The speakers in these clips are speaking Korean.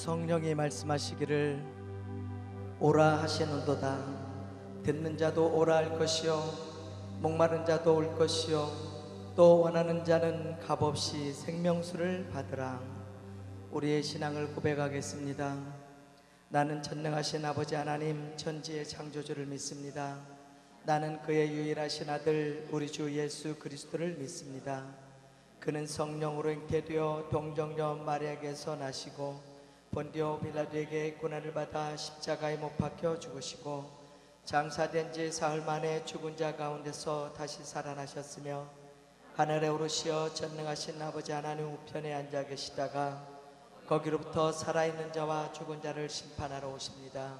성령이 말씀하시기를 오라 하시는도다. 듣는 자도 오라 할 것이요 목마른 자도 올 것이요 또 원하는 자는 값없이 생명수를 받으라. 우리의 신앙을 고백하겠습니다. 나는 전능하신 아버지 하나님 천지의 창조주를 믿습니다. 나는 그의 유일하신 아들 우리 주 예수 그리스도를 믿습니다. 그는 성령으로 잉태되어 동정녀 마리아에게서 나시고 본디오 빌라도에게 고난을 받아 십자가에 못 박혀 죽으시고 장사된 지 사흘 만에 죽은 자 가운데서 다시 살아나셨으며 하늘에 오르시어 전능하신 아버지 하나님 우편에 앉아 계시다가 거기로부터 살아있는 자와 죽은 자를 심판하러 오십니다.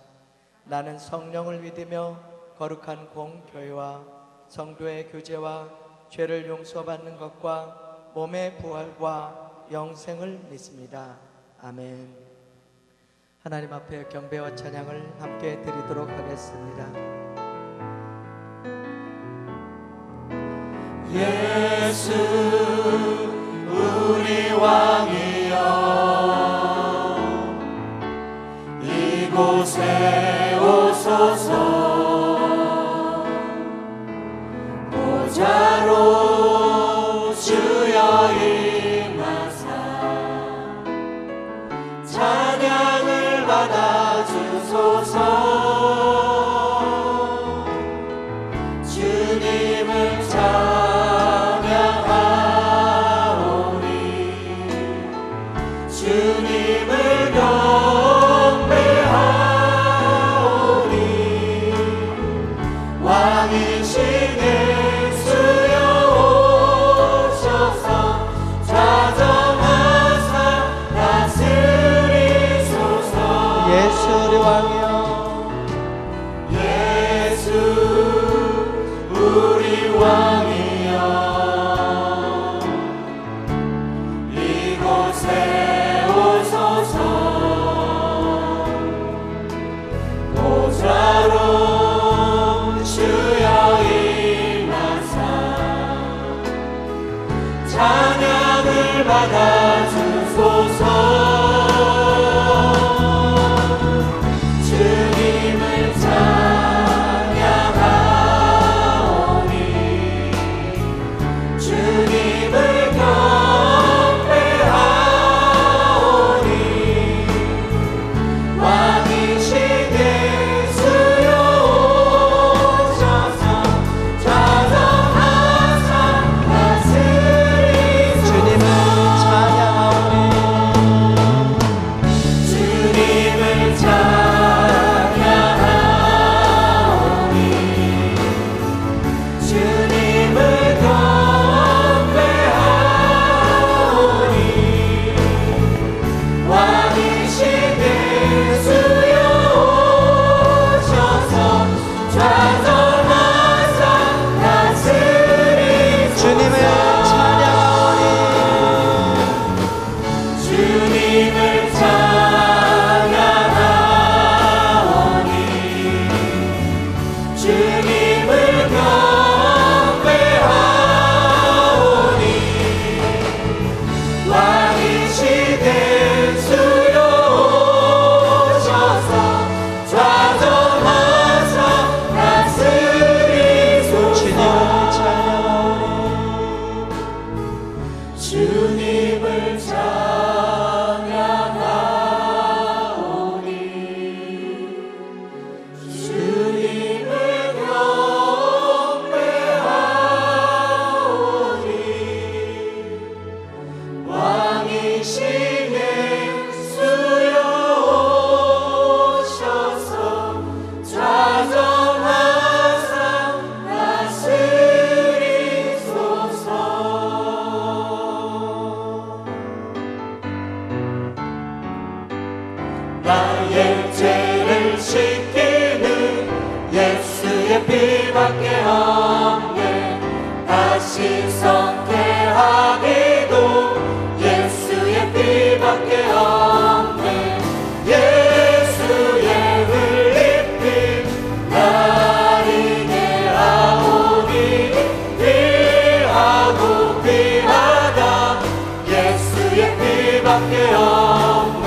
나는 성령을 믿으며 거룩한 공교회와 성도의 교제와 죄를 용서받는 것과 몸의 부활과 영생을 믿습니다. 아멘. 하나님 앞에 경배와 찬양을 함께 드리도록 하겠습니다. 예수 우리 왕이여 이곳에 오소서 보좌로 주여 임하사 찬양을 받아주소서. 주님을 찬양하오니 주님을 경배하오니 왕이신 예수여 오셔서 좌정하사 다스리소서. 예수 우리 왕이여 예수 우리 왕이여 이곳에 오소서 보좌로 주여 임하사 찬양을 받아주소서. 주님을 찬양하오니 주님을 경배하오니 왕이신 예수여 오셔서 좌정하사 다스리소서. 주님을 찬양하오니 주님을 찬양하오니 주님을 경배하오니 왕이신 예수여 오셔서 좌정하사 다스리소서. 주님을 찬양하오니 주님을 찬양하오니 주님을 경배하오니 왕이신 예수여 오셔서 좌정하사 다스리소서. 주님을 찬양하오니 주님을 찬양하오니 주님을 경배하오니 왕이신 예수여 오셔서 좌정하사 다스리소서. 나의 죄를 씻기는 예수의 피밖에 없네. 다시 섞게 하기도 예수의 피밖에 없네. 예수의 흘린 피 나에게 하오니 귀하고 귀하다. 예수의 피밖에 없네.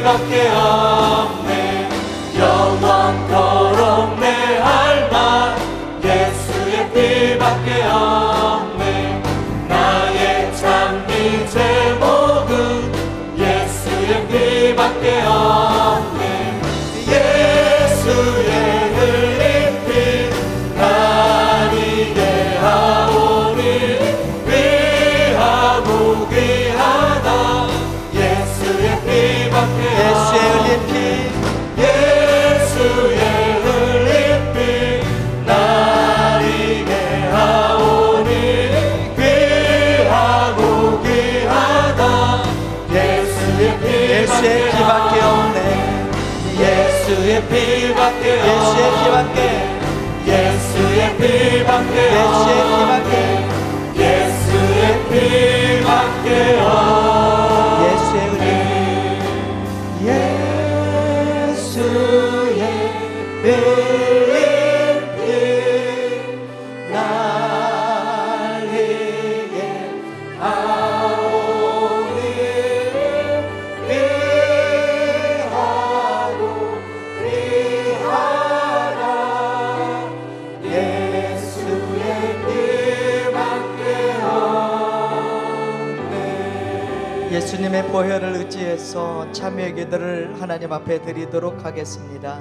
피밖에 없네. 영원토록 내 할 말 예수의 피밖에 없네. 나의 참미 제목은 예수의 피밖에 없네. 예수의 흘린 피 날 이게 하오니 귀하고 귀하다. 예수의 피밖에 예수의 흘린 피 예수의 흘린 피 날 이게 하오니 귀하고 귀하다. 예수의 피밖에 없네. 예수의 피밖에 예수의 피밖에 예수의 피밖에 예수의 피밖에 예수의 피밖에 예수의 흘린 예수의 흘린 피 날리게 하오니 귀하고 귀하다. 예수의 피밖에 없네. 예수님의 보혈을 의지해서 참여의 기도를 하나님 앞에 드리도록 하겠습니다.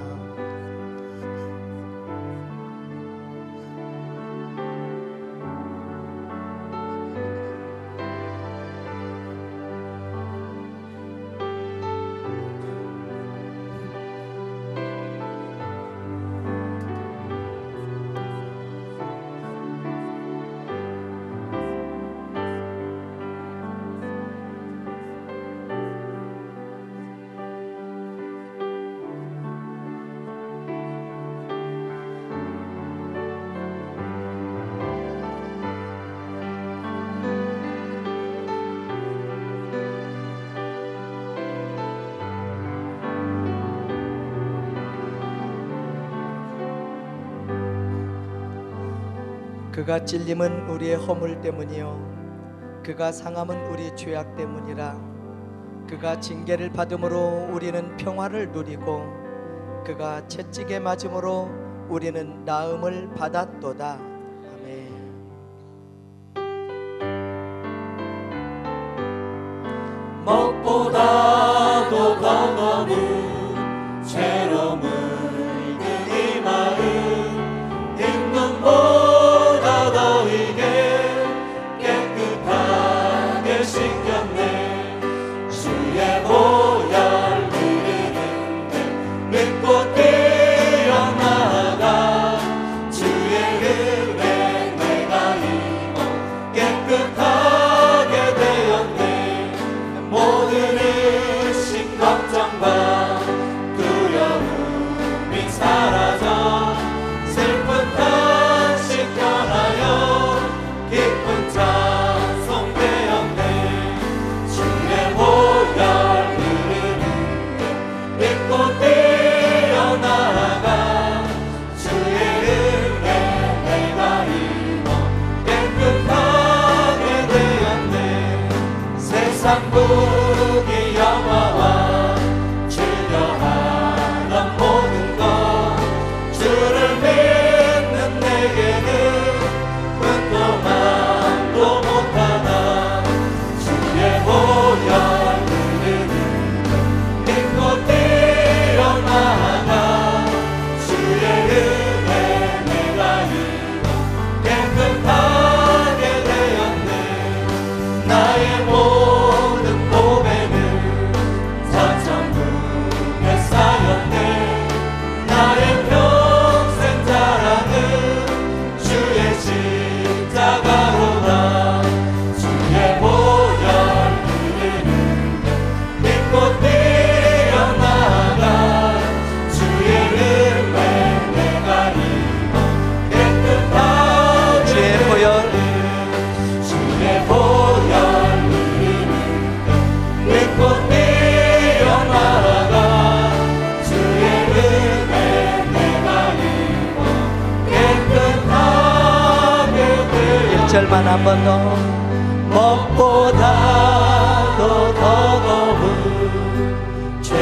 그가 찔림은 우리의 허물 때문이요 그가 상함은 우리 죄악 때문이라. 그가 징계를 받음으로 우리는 평화를 누리고 그가 채찍에 맞음으로 우리는 나음을 받았도다. 아멘. 먹보다도 더 너무 죄로 물든 이 마음 흰눈보다 더 이게 깨끗하게 씻겼네. 주의 보혈 흐르는데 믿고 뛰어나가 주의 은혜 내가 입어 깨끗하게 되었네. 모든 의심 걱정과 두려움이 사라져 슬픈 탄식 떠나요 기쁜 찬송 되었네. 주의 보혈 흐르는데 믿고 뛰어나가 주의 은혜 내가 입어 깨끗하게 되었네. 세상 부귀 영화와 즐겨하던 모든 것 주를 믿는 내게는 은도만도 못하나. 주의 보혈 흐르는데 믿고 뛰어나가 주의 은혜 내가 입어 깨끗하게 되었네. 나의 모든 보배는 사천분에 쌓였네. 나의 평생 자랑은 주의 십자가로다. 주의 보혈 흐르는데 믿고 뛰어나가 주의 은혜 내가 입어 깨끗하게 주의 보혈 주의 보혈 흐르는데 믿고 뛰어나가 주의 은혜 내가 입어 깨끗하게 되었네. 1절만 한 번 더. 먹보다도 더 더운 죄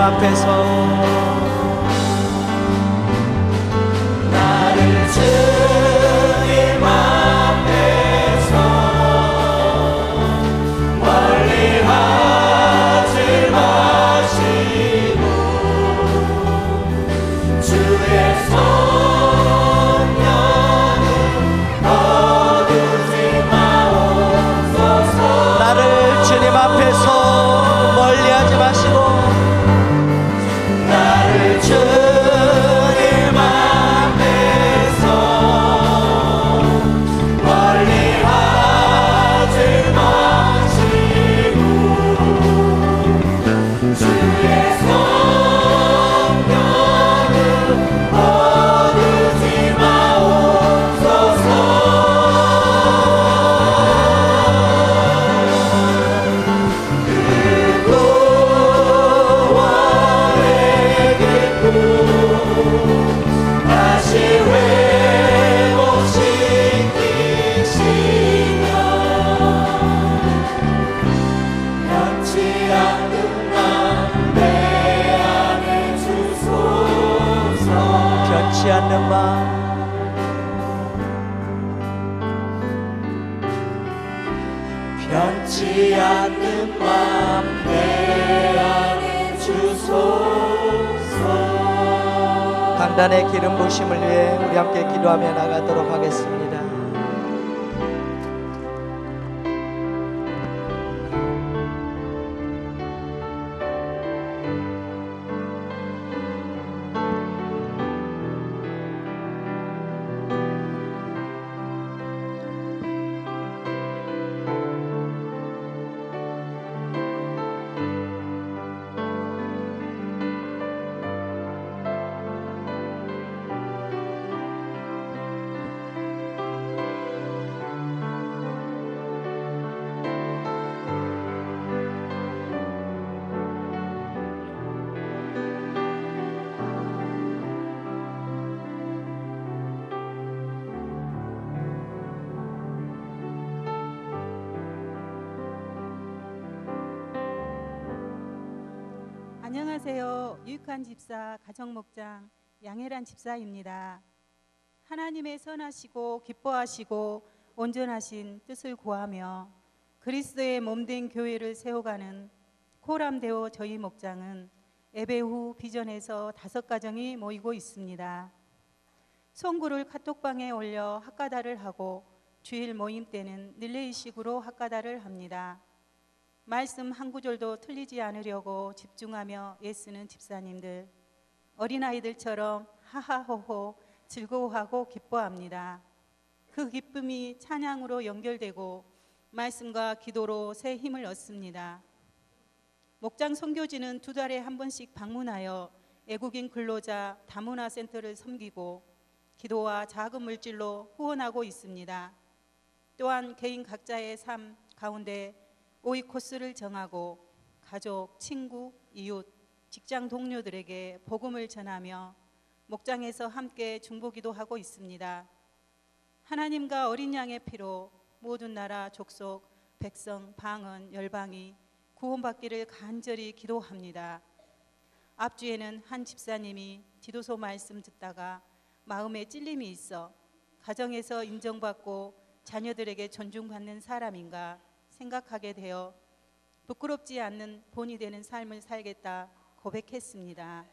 앞에서 나를 주님 앞에서 멀리하지 마시고 주의 성령을 거두지 마옵소서. 나를 주님 앞에서 멀리하지 마시고 나를 주님 앞에서 멀리하지 마시고 주의 성령을 거두지 마옵소서. 다시 회복시키시며 변치 않는 맘 내 안에 주소서. 변치 않는 마음 변치 않는 맘 내 안에 주소서. 강단의 기름 부심을 위해 우리 함께 기도하며 나가도록 하겠습니다. 안녕하세요. 유익한 집사 가정목장 양혜란 집사입니다. 하나님의 선하시고 기뻐하시고 온전하신 뜻을 구하며 그리스도의 몸된 교회를 세워가는 코람데오 저희 목장은 예배 후 비전에서 5가정이 모이고 있습니다. 송구를 카톡방에 올려 학가다를 하고 주일 모임 때는 릴레이식으로 학가다를 합니다. 말씀 한 구절도 틀리지 않으려고 집중하며 애쓰는 집사님들, 어린아이들처럼 하하호호 즐거워하고 기뻐합니다. 그 기쁨이 찬양으로 연결되고 말씀과 기도로 새 힘을 얻습니다. 목장 선교지는 2달에 한 번씩 방문하여 애국인 근로자 다문화 센터를 섬기고 기도와 작은 물질로 후원하고 있습니다. 또한 개인 각자의 삶 가운데 오이 코스를 정하고 가족, 친구, 이웃, 직장 동료들에게 복음을 전하며 목장에서 함께 중보기도 하고 있습니다. 하나님과 어린 양의 피로 모든 나라, 족속, 백성, 방언, 열방이 구원받기를 간절히 기도합니다. 앞주에는 한 집사님이 지도서 말씀 듣다가 마음에 찔림이 있어 가정에서 인정받고 자녀들에게 존중받는 사람인가 생각하게 되어 부끄럽지 않는 본이 되는 삶을 살겠다 고백했습니다.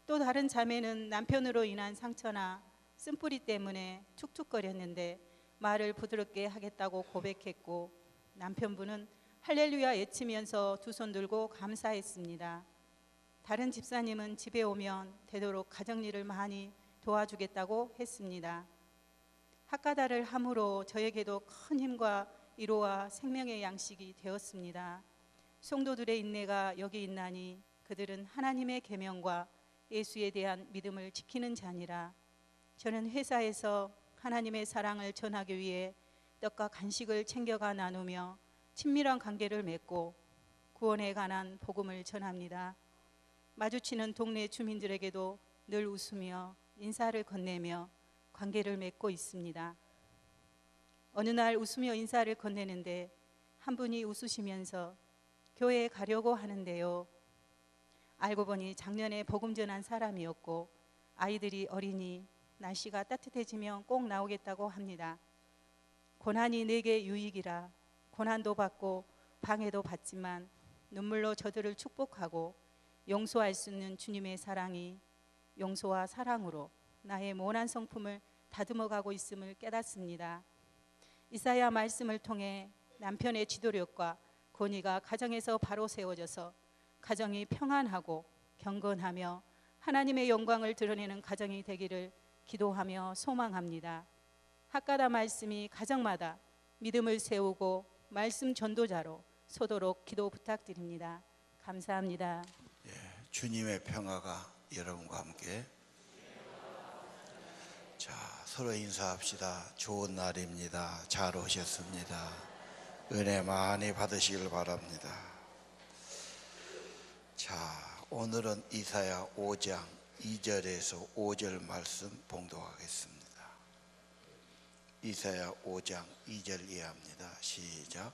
또 다른 자매는 남편으로 인한 상처나 쓴뿌리 때문에 툭툭거렸는데 말을 부드럽게 하겠다고 고백했고 남편분은 할렐루야 외치면서 두 손 들고 감사했습니다. 다른 집사님은 집에 오면 되도록 가정일을 많이 도와주겠다고 했습니다. 학가다를 함으로 저에게도 큰 힘과 위로와 생명의 양식이 되었습니다. 성도들의 인내가 여기 있나니 그들은 하나님의 계명과 예수에 대한 믿음을 지키는 자니라. 저는 회사에서 하나님의 사랑을 전하기 위해 떡과 간식을 챙겨가 나누며 친밀한 관계를 맺고 구원에 관한 복음을 전합니다. 마주치는 동네 주민들에게도 늘 웃으며 인사를 건네며 관계를 맺고 있습니다. 어느 날 웃으며 인사를 건네는데 한 분이 웃으시면서 교회에 가려고 하는데요. 알고 보니 작년에 복음 전한 사람이었고 아이들이 어리니 날씨가 따뜻해지면 꼭 나오겠다고 합니다. 고난이 내게 유익이라 고난도 받고 방해도 받지만 눈물로 저들을 축복하고 용서할 수 있는 주님의 사랑이 용서와 사랑으로 나의 모난 성품을 다듬어가고 있음을 깨닫습니다. 이사야 말씀을 통해 남편의 지도력과 권위가 가정에서 바로 세워져서 가정이 평안하고 경건하며 하나님의 영광을 드러내는 가정이 되기를 기도하며 소망합니다. 학가다 말씀이 가정마다 믿음을 세우고 말씀 전도자로 서도록 기도 부탁드립니다. 감사합니다. 주님의 평화가 여러분과 함께. 자, 서로 인사합시다. 좋은 날입니다. 잘 오셨습니다. 은혜 많이 받으시길 바랍니다. 자, 오늘은 이사야 5장 2절에서 5절 말씀 봉독하겠습니다. 이사야 5장 2절 이해합니다. 시작.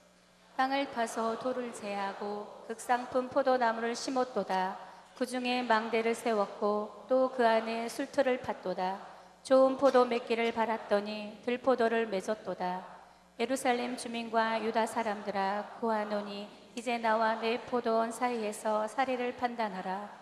땅을 파서 돌을 제하고 극상품 포도나무를 심었도다. 그 중에 망대를 세웠고 또 그 안에 술틀을 팠도다. 좋은 포도 맺기를 바랐더니 들포도를 맺었도다. 예루살렘 주민과 유다 사람들아 구하노니 이제 나와 내 포도원 사이에서 사리를 판단하라.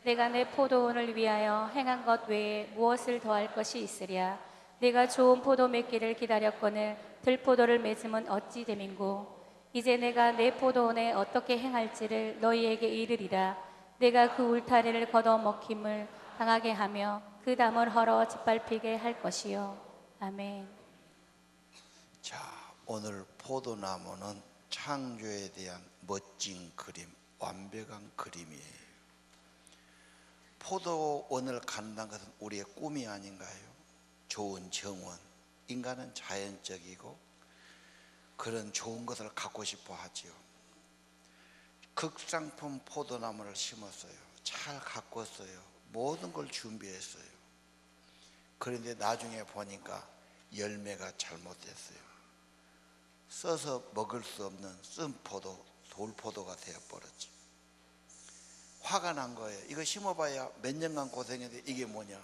내가 내 포도원을 위하여 행한 것 외에 무엇을 더할 것이 있으랴. 내가 좋은 포도 맺기를 기다렸거늘 들포도를 맺음은 어찌 됨인고. 이제 내가 내 포도원에 어떻게 행할지를 너희에게 이르리라. 내가 그 울타리를 걷어먹힘을 당하게 하며 그 담을 헐어 짓밟히게 할 것이요. 아멘. 자, 오늘 포도나무는 창조에 대한 멋진 그림, 완벽한 그림이에요. 포도원을 간다는 것은 우리의 꿈이 아닌가요? 좋은 정원. 인간은 자연적이고 그런 좋은 것을 갖고 싶어 하지요. 극상품 포도나무를 심었어요. 잘 가꿨어요. 모든 걸 준비했어요. 그런데 나중에 보니까 열매가 잘못됐어요. 써서 먹을 수 없는 쓴포도, 돌포도가 되어버렸죠. 화가 난 거예요. 이거 심어봐야 몇 년간 고생했는데 이게 뭐냐.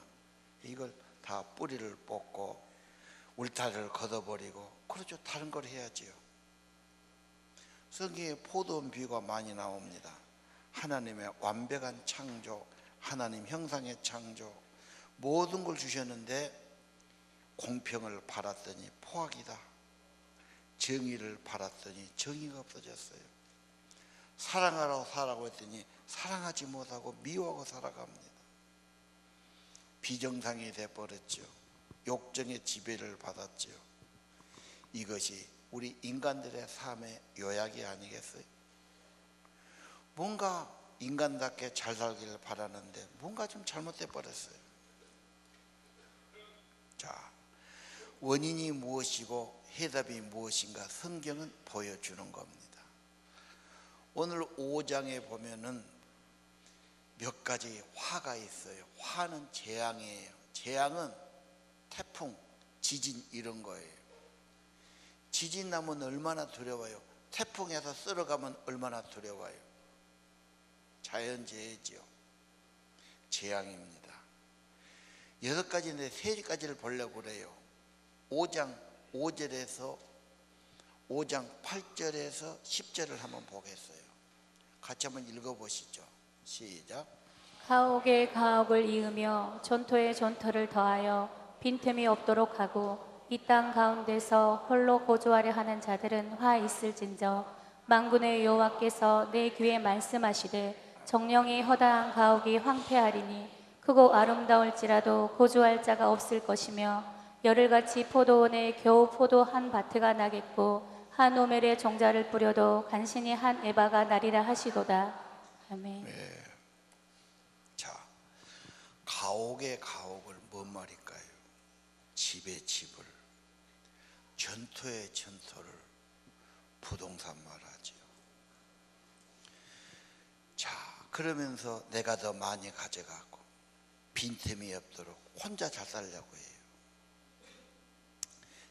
이걸 다 뿌리를 뽑고 울타리를 걷어버리고, 그렇죠. 다른 걸 해야지요. 성경에 포도원 비유가 많이 나옵니다. 하나님의 완벽한 창조, 하나님 형상의 창조, 모든 걸 주셨는데 공평을 바랐더니 포악이다. 정의를 바랐더니 정의가 없어졌어요. 사랑하라고 살라고 했더니 사랑하지 못하고 미워하고 살아갑니다. 비정상이 되어버렸죠. 욕정의 지배를 받았죠. 이것이 우리 인간들의 삶의 요약이 아니겠어요? 뭔가 인간답게 잘 살기를 바라는데 뭔가 좀 잘못돼 버렸어요. 자, 원인이 무엇이고 해답이 무엇인가 성경은 보여주는 겁니다. 오늘 5장에 보면은 몇 가지 화가 있어요. 화는 재앙이에요. 재앙은 태풍, 지진 이런 거예요. 지진 나면 얼마나 두려워요. 태풍에서 쓸어가면 얼마나 두려워요. 자연재해지요. 재앙입니다. 6가지인데 3가지를 보려고 그래요. 5장 5절에서 5장 8절에서 10절을 한번 보겠어요. 같이 한번 읽어보시죠. 시작. 가옥에 가옥을 이으며 전토에 전토를 더하여 빈틈이 없도록 하고 이 땅 가운데서 홀로 고조하려 하는 자들은 화 있을진저 만군의 여호와께서 내 귀에 말씀하시되 정령이 허다한 가옥이 황폐하리니 크고 아름다울지라도 고조할 자가 없을 것이며 열흘같이 포도원에 겨우 포도 한 바트가 나겠고 한 오멜의 종자를 뿌려도 간신히 한 에바가 나리라 하시도다. 아멘. 네. 자, 가옥의 가옥을 뭔 말일까요? 집의 집을, 전토의 전토를 부동산 말하지요. 자, 그러면서 내가 더 많이 가져가고 빈틈이 없도록 혼자 잘 살려고 해요.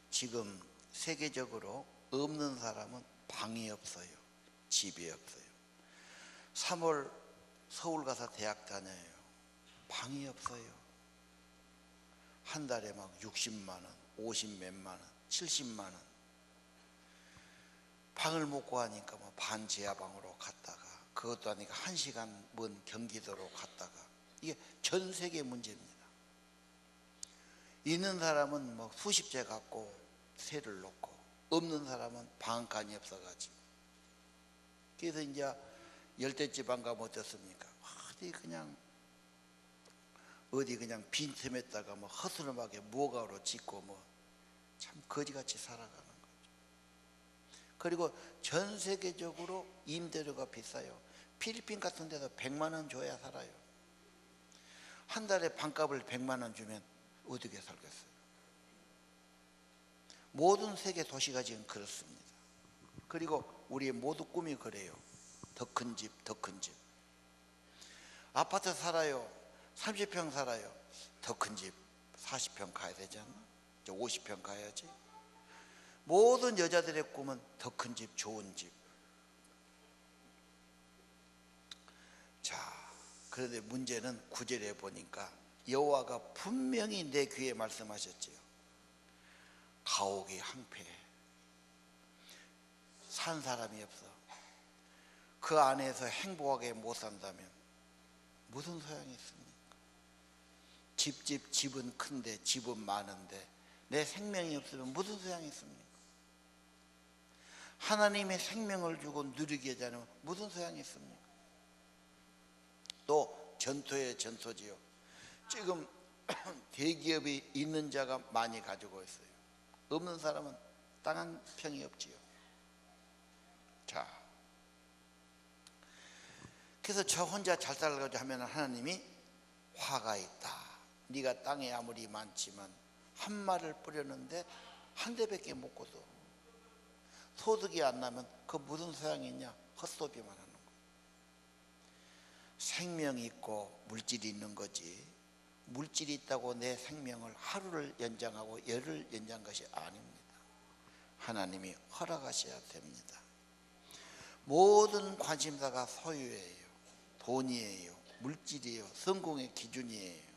지금 세계적으로 없는 사람은 방이 없어요. 집이 없어요. 3월 서울 가서 대학 다녀요. 방이 없어요. 한 달에 막 60만 원, 50 몇만 원, 70만 원. 방을 못 구하니까 뭐 반지하방으로 갔다가, 그것도 아니까 1시간 먼 경기도로 갔다가, 이게 전 세계 문제입니다. 있는 사람은 뭐 수십 채 갖고 세를 놓고, 없는 사람은 방간이 없어가지고. 그래서 이제 열대지방 가면 어떻습니까? 어디 그냥 빈틈에다가 뭐 허스름하게 무허가로 짓고 뭐 참 거지같이 살아가는 거죠. 그리고 전 세계적으로 임대료가 비싸요. 필리핀 같은 데도 100만 원 줘야 살아요. 한 달에 방값을 100만 원 주면 어떻게 살겠어요? 모든 세계 도시가 지금 그렇습니다. 그리고 우리의 모두 꿈이 그래요. 더 큰 집, 더 큰 집. 아파트 살아요. 30평 살아요. 더 큰 집 40평 가야 되지 않나? 50평 가야지. 모든 여자들의 꿈은 더 큰 집, 좋은 집. 자, 그런데 문제는 9절에 보니까 여호와가 분명히 내 귀에 말씀하셨지요. 가옥이 항폐해. 산 사람이 없어. 그 안에서 행복하게 못 산다면 무슨 소용이 있습니까? 집은 큰데, 집은 많은데 내 생명이 없으면 무슨 소용이 있습니까? 하나님의 생명을 주고 누리게 하지 않으면 무슨 소용이 있습니까? 또 전토의 전토지요. 지금 대기업이 있는 자가 많이 가지고 있어요. 없는 사람은 땅 한 평이 없지요. 자, 그래서 저 혼자 잘 살려고 하면 하나님이 화가 있다. 네가 땅에 아무리 많지만 한 말을 뿌렸는데 한 대밖에 못 거둬. 소득이 안 나면 그 무슨 소용이 있냐? 헛소비만 하는 거예요. 생명이 있고 물질이 있는 거지, 물질이 있다고 내 생명을 하루를 연장하고 열을 연장한 것이 아닙니다. 하나님이 허락하셔야 됩니다. 모든 관심사가 소유예요. 돈이에요. 물질이에요. 성공의 기준이에요.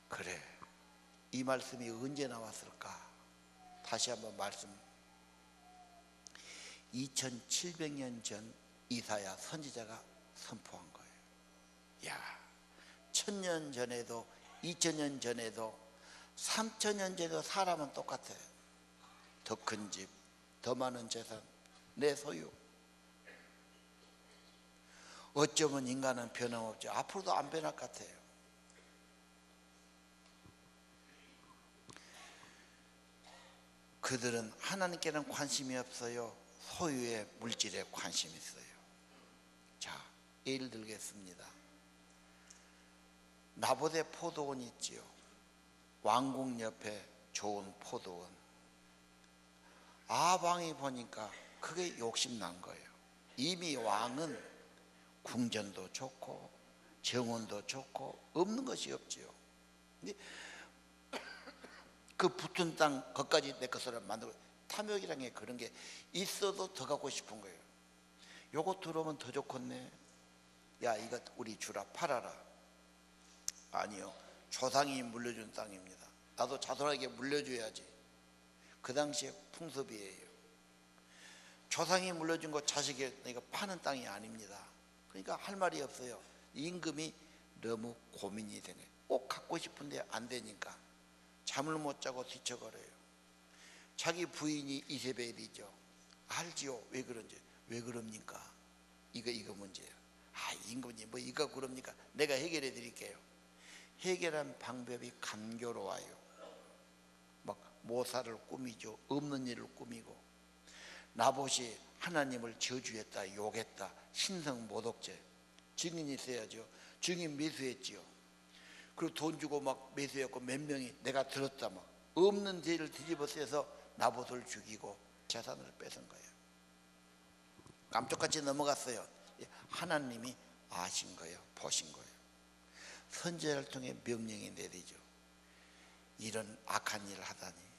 그래, 이 말씀이 언제 나왔을까? 다시 한번 말씀. 2700년 전 이사야 선지자가 선포한 거예요. 야, 1000년 전에도 2000년 전에도 3000년 전에도 사람은 똑같아요. 더 큰 집, 더 많은 재산, 내 소유. 어쩌면 인간은 변함없죠. 앞으로도 안 변할 것 같아요. 그들은 하나님께는 관심이 없어요. 소유의 물질에 관심이 있어요. 자, 예를 들겠습니다. 나봇의 포도원 있지요. 왕궁 옆에 좋은 포도원. 아방이 보니까 그게 욕심난 거예요. 이미 왕은 궁전도 좋고 정원도 좋고 없는 것이 없지요. 근데 그 붙은 땅 거기까지 내 것으로 만들고, 탐욕이라는 게 그런 게 있어도 더 갖고 싶은 거예요. 요거 들어오면 더 좋겠네. 야, 이거 우리 주라, 팔아라. 아니요, 조상이 물려준 땅입니다. 나도 자손에게 물려줘야지. 그 당시에 풍습이에요. 조상이 물려준 거 자식이 이거 파는 땅이 아닙니다. 그러니까 할 말이 없어요. 임금이 너무 고민이 되네. 꼭 갖고 싶은데 안 되니까 잠을 못 자고 뒤척거려요. 자기 부인이 이세벨이죠. 알지요, 왜 그런지. 왜 그럽니까? 이거 문제예요. 아, 임금님 뭐 이거 그럽니까? 내가 해결해 드릴게요. 해결한 방법이 감교로워요. 막 모사를 꾸미죠. 없는 일을 꾸미고. 나봇이 하나님을 저주했다, 욕했다, 신성 모독죄. 증인이 있어야죠. 증인 매수했지요. 그리고 돈 주고 막 매수했고, 몇 명이 내가 들었다, 막 없는 죄를 뒤집어 쓰여서 나봇을 죽이고 재산을 뺏은 거예요. 깜짝같이 넘어갔어요. 하나님이 아신 거예요. 보신 거예요. 선지자를 통해 명령이 내리죠. 이런 악한 일을 하다니.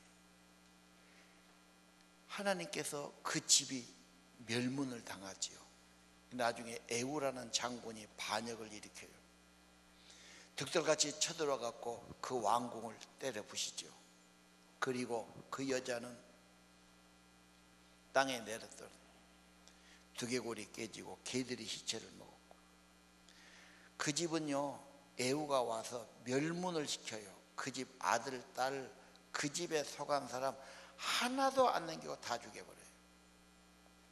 하나님께서 그 집이 멸문을 당하지요. 나중에 에우라는 장군이 반역을 일으켜요. 득달같이 쳐들어 갖고 그 왕궁을 때려 부시죠. 그리고 그 여자는 땅에 내렸더니 두개골이 깨지고 개들이 시체를 먹었고, 그 집은요 에우가 와서 멸문을 시켜요. 그 집 아들, 딸, 그 집에 속한 사람 하나도 안 남기고 다 죽여버려요.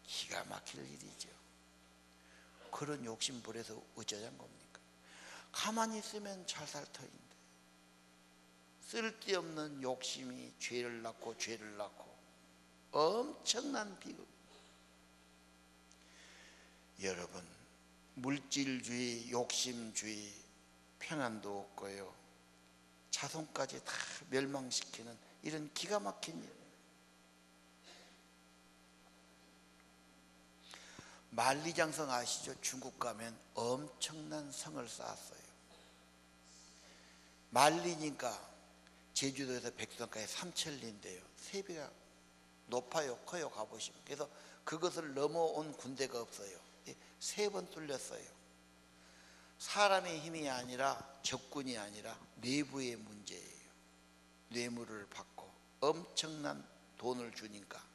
기가 막힐 일이죠. 그런 욕심 부려서 어쩌자는 겁니까? 가만히 있으면 잘 살 터인데 쓸데없는 욕심이 죄를 낳고 죄를 낳고 엄청난 비극. 여러분, 물질주의, 욕심주의, 평안도 없고요, 자손까지 다 멸망시키는 이런 기가 막힌 일. 만리장성 아시죠? 중국 가면 엄청난 성을 쌓았어요. 만리니까 제주도에서 백두산까지 3천리인데요, 3배가 높아요, 커요. 가보시면. 그래서 그것을 넘어온 군대가 없어요. 3번 뚫렸어요. 사람의 힘이 아니라, 적군이 아니라 내부의 문제예요. 뇌물을 받고 엄청난 돈을 주니까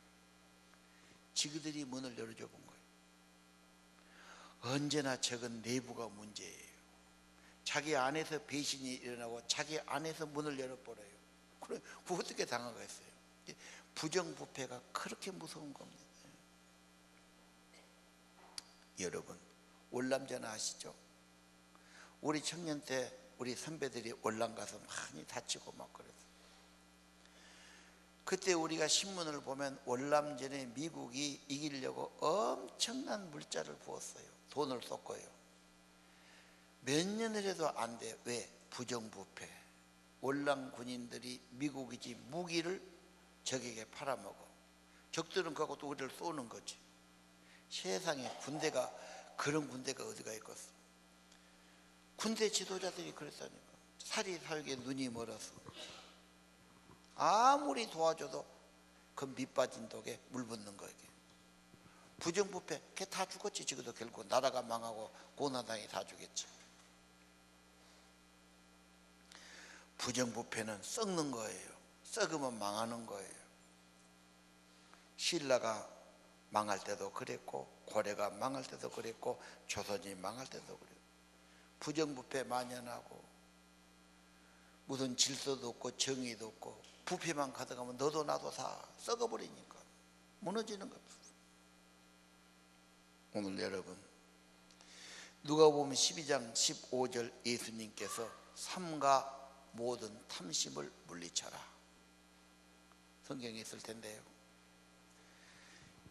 지그들이 문을 열어줘 본 거예요. 언제나 적은 내부가 문제예요. 자기 안에서 배신이 일어나고 자기 안에서 문을 열어버려요. 그래, 어떻게 당하겠어요? 부정부패가 그렇게 무서운 겁니다. 여러분, 월남전 아시죠? 우리 청년 때 우리 선배들이 월남 가서 많이 다치고 막 그랬어요. 그때 우리가 신문을 보면 월남전에 미국이 이기려고 엄청난 물자를 부었어요. 돈을 쏟고요. 몇 년을 해도 안 돼. 왜? 부정부패. 월남 군인들이 미국이지 무기를 적에게 팔아먹어. 적들은 그하고 또 우리를 쏘는 거지. 세상에 군대가, 그런 군대가 어디가 있겠어. 군대 지도자들이 그랬다니까. 사리사욕에 눈이 멀어서 아무리 도와줘도 그 밑빠진 독에 물 붓는 거예요. 부정부패, 걔 다 죽었지. 지금도 결국 나라가 망하고 고나당이 다 죽겠지. 부정부패는 썩는 거예요. 썩으면 망하는 거예요. 신라가 망할 때도 그랬고, 고려가 망할 때도 그랬고, 조선이 망할 때도 그랬고, 부정부패 만연하고 무슨 질서도 없고 정의도 없고 부패만 가득하면 너도 나도 다 썩어버리니까 무너지는 겁니다. 오늘 여러분, 누가복음 12장 15절 예수님께서 삼가 모든 탐심을 물리쳐라, 성경에 있을 텐데요,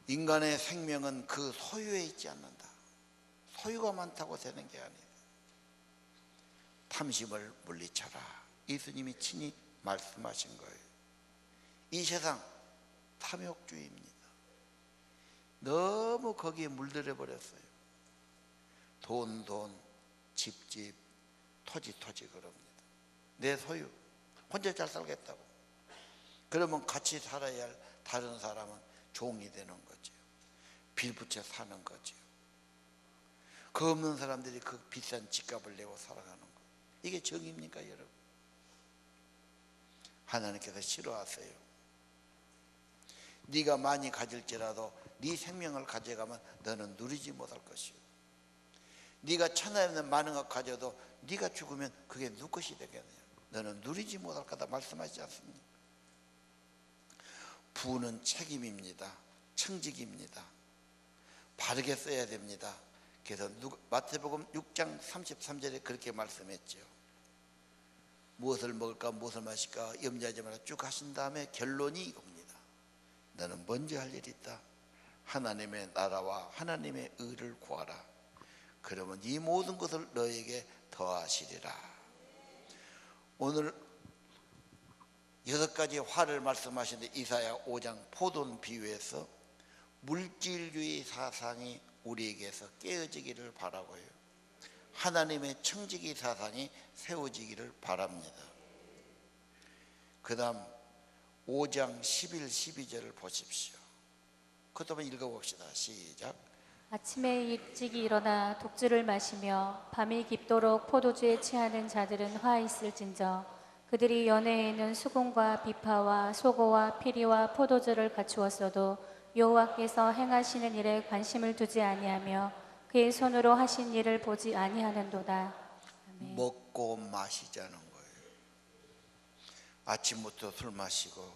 인간의 생명은 그 소유에 있지 않는다. 소유가 많다고 되는 게 아니다. 탐심을 물리쳐라, 예수님이 친히 말씀하신 거예요. 이 세상 탐욕주의입니다. 너무 거기에 물들여 버렸어요. 돈, 집, 토지 그럽니다. 내 소유, 혼자 잘 살겠다고. 그러면 같이 살아야 할 다른 사람은 종이 되는 거죠. 빌붙여 사는 거죠. 그 없는 사람들이 그 비싼 집값을 내고 살아가는 거예요. 이게 정의입니까, 여러분? 하나님께서 싫어하세요. 네가 많이 가질지라도 네 생명을 가져가면 너는 누리지 못할 것이요, 네가 천하에 있는 많은 것 가져도 네가 죽으면 그게 누구 것이 되겠느냐. 너는 누리지 못할 거다 말씀하지 않습니까? 부는 책임입니다. 청직입니다. 바르게 써야 됩니다. 그래서 마태복음 6장 33절에 그렇게 말씀했죠. 무엇을 먹을까 무엇을 마실까 염려하지 마라 쭉 하신 다음에 결론이 이겁니다. 너는 먼저 할 일이 있다. 하나님의 나라와 하나님의 의를 구하라. 그러면 이 모든 것을 너에게 더하시리라. 오늘 6가지 화를 말씀하시는데, 이사야 5장 포도원 비유에서 물질주의 사상이 우리에게서 깨어지기를 바라고요, 하나님의 청지기 사상이 세워지기를 바랍니다. 그 다음 5장 11, 12절을 보십시오. 그것도 한번 읽어봅시다. 시작. 아침에 일찍 일어나 독주를 마시며 밤이 깊도록 포도주에 취하는 자들은 화 있을진저. 그들이 연회에는 수금과 비파와 소고와 피리와 포도주를 갖추었어도 여호와께서 행하시는 일에 관심을 두지 아니하며 그의 손으로 하신 일을 보지 아니하는도다. 아멘. 먹고 마시자는 거예요. 아침부터 술 마시고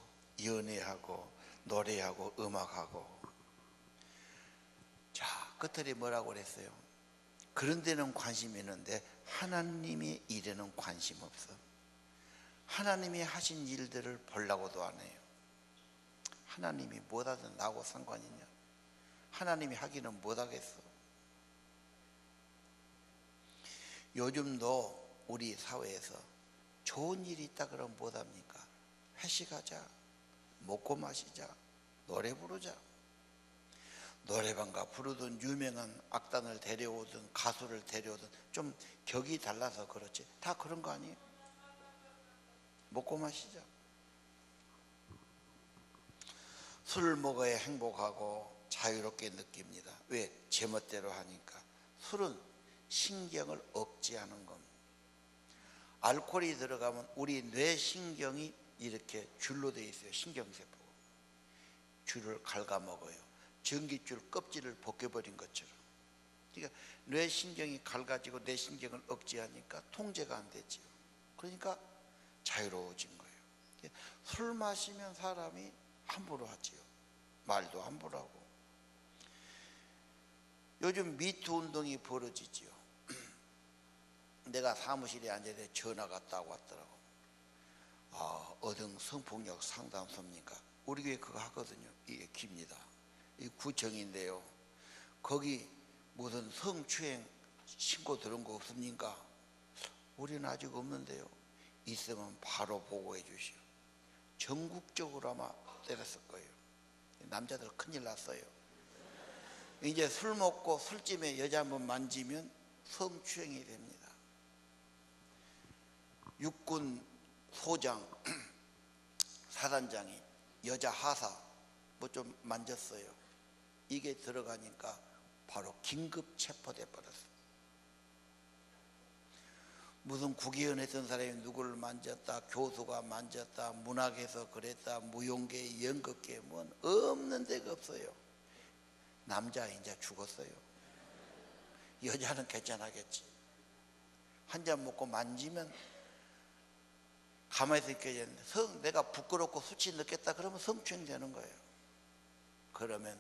연애하고 노래하고 음악하고. 자, 끝들이 뭐라고 그랬어요? 그런 데는 관심이 있는데 하나님의 일에는 관심 없어. 하나님이 하신 일들을 보려고도 안 해요. 하나님이 뭐하든 나하고 상관이냐? 하나님이 하기는 못하겠어. 요즘도 우리 사회에서 좋은 일이 있다 그러면 못합니까? 회식하자, 먹고 마시자, 노래 부르자. 노래방 가 부르던 유명한 악단을 데려오든 가수를 데려오든 좀 격이 달라서 그렇지 다 그런 거 아니에요? 먹고 마시자. 술을 먹어야 행복하고 자유롭게 느낍니다. 왜? 제멋대로 하니까. 술은 신경을 억제하는 겁니다. 알코올이 들어가면 우리 뇌신경이 이렇게 줄로 되어 있어요. 신경세포가 줄을 갉아먹어요. 전깃줄 껍질을 벗겨버린 것처럼. 그러니까 뇌신경이 갈가지고 뇌신경을 억제하니까 통제가 안 되죠. 그러니까 자유로워진 거예요. 술 마시면 사람이 함부로 하지요. 말도 함부로 하고. 요즘 미투 운동이 벌어지지요. 내가 사무실에 앉아있는데 전화가 딱 왔더라고. 아, 어등 성폭력 상담소입니까? 우리 교회 그거 하거든요. 이게 깁니다. 이 구청인데요. 거기 무슨 성추행 신고 들은 거 없습니까? 우리는 아직 없는데요. 있으면 바로 보고해 주시오. 전국적으로 아마 때렸을 거예요. 남자들 큰일 났어요. 이제 술 먹고 술집에 여자 한번 만지면 성추행이 됩니다. 육군 소장 사단장이 여자 하사 뭐 좀 만졌어요. 이게 들어가니까 바로 긴급 체포돼 버렸어요. 무슨 국회의원 했던 사람이 누구를 만졌다, 교수가 만졌다, 문학에서 그랬다, 무용계, 연극계 뭐 없는 데가 없어요. 남자 이제 죽었어요. 여자는 괜찮아겠지. 한 잔 먹고 만지면 가만히 있겠는데 내가 부끄럽고 수치 느꼈다 그러면 성추행 되는 거예요. 그러면